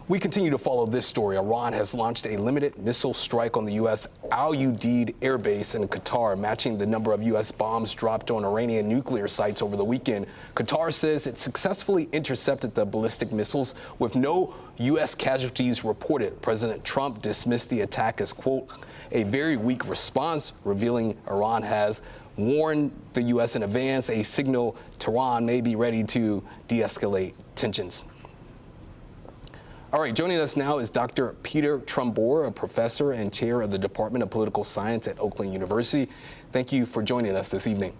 We continue to follow this story. Iran has launched a limited missile strike on the U.S. Udeid Air Base in Qatar, matching the number of U.S. bombs dropped on Iranian nuclear sites over the weekend. Qatar says it successfully intercepted the ballistic missiles with no U.S. casualties reported. President Trump dismissed the attack as, quote, a very weak response, revealing Iran has warned the U.S. in advance, a signal Tehran may be ready to de-escalate tensions. All right, joining us now is Dr. Peter Trumbore, a professor and chair of the Department of Political Science at Oakland University. Thank you for joining us this evening.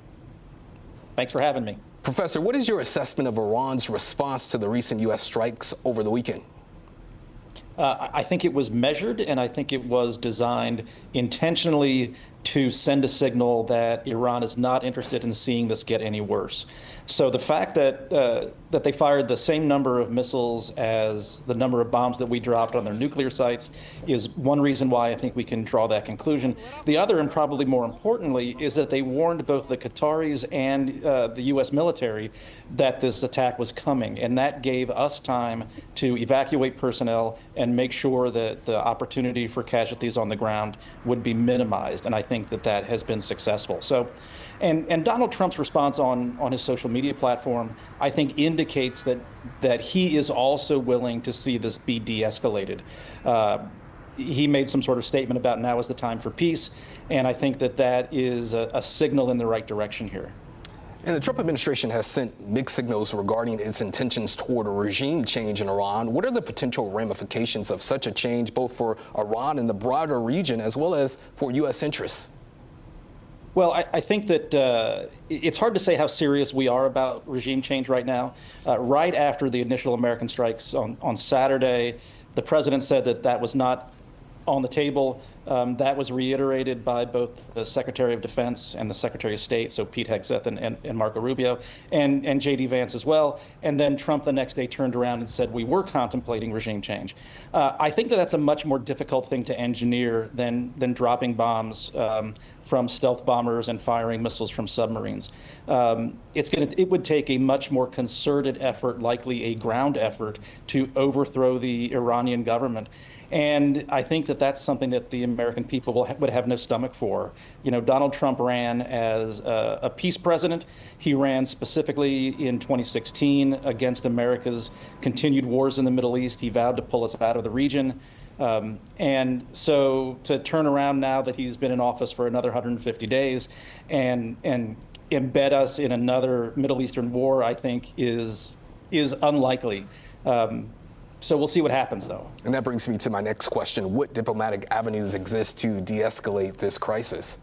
Thanks for having me. Professor, what is your assessment of Iran's response to the recent U.S. strikes over the weekend? I think it was measured, and I think it was designed intentionally to send a signal that Iran is not interested in seeing this get any worse. So the fact that that they fired the same number of missiles as the number of bombs that we dropped on their nuclear sites is one reason why I think we can draw that conclusion. The other, and probably more importantly, is that they warned both the Qataris and the U.S. military that this attack was coming, and that gave us time to evacuate personnel and make sure that the opportunity for casualties on the ground would be minimized. And I think that that has been successful. So, and Donald Trump's response on his social media platform, I think, indicates that he is also willing to see this be de-escalated. He made some sort of statement about now is the time for peace, and I think that that is a signal in the right direction here. And the Trump administration has sent mixed signals regarding its intentions toward a regime change in Iran. What are the potential ramifications of such a change, both for Iran and the broader region, as well as for U.S. interests? Well, I think that it's hard to say how serious we are about regime change right now. Right after the initial American strikes on Saturday, the president said that that was not on the table. That was reiterated by both the Secretary of Defense and the Secretary of State, so Pete Hegseth and Marco Rubio, and J.D. Vance as well. And then Trump the next day turned around and said, we were contemplating regime change. I think that that's a much more difficult thing to engineer than dropping bombs from stealth bombers and firing missiles from submarines. It would take a much more concerted effort, likely a ground effort, to overthrow the Iranian government. And I think that that's something that the American people would have no stomach for. You know, Donald Trump ran as a peace president. He ran specifically in 2016 against America's continued wars in the Middle East. He vowed to pull us out of the region. And so to turn around now that he's been in office for another 150 days and embed us in another Middle Eastern war, I think is unlikely. So we'll see what happens, though. And that brings me to my next question. What diplomatic avenues exist to de-escalate this crisis?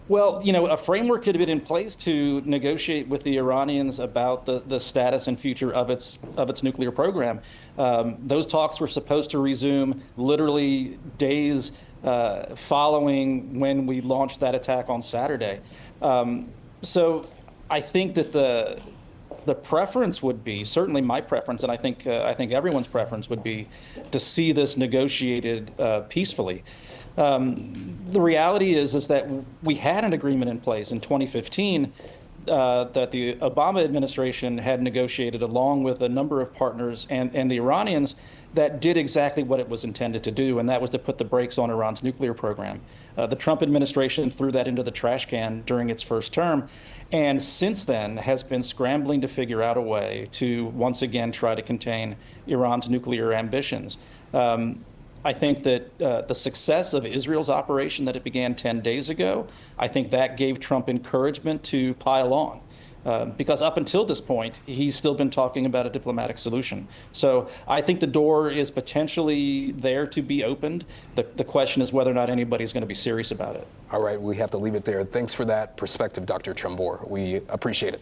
Well, you know, a framework could have been in place to negotiate with the Iranians about the status and future of its nuclear program. Those talks were supposed to resume literally days following when we launched that attack on Saturday. So I think that the preference would be, certainly my preference, and I think everyone's preference would be to see this negotiated peacefully. The reality is that we had an agreement in place in 2015 that the Obama administration had negotiated along with a number of partners and the Iranians that did exactly what it was intended to do, and that was to put the brakes on Iran's nuclear program. The Trump administration threw that into the trash can during its first term, and since then has been scrambling to figure out a way to once again try to contain Iran's nuclear ambitions. I think that the success of Israel's operation that it began 10 days ago, I think that gave Trump encouragement to pile on. Because up until this point, he's still been talking about a diplomatic solution. So I think the door is potentially there to be opened. The question is whether or not anybody's going to be serious about it. All right, we have to leave it there. Thanks for that perspective, Dr. Trumbore. We appreciate it.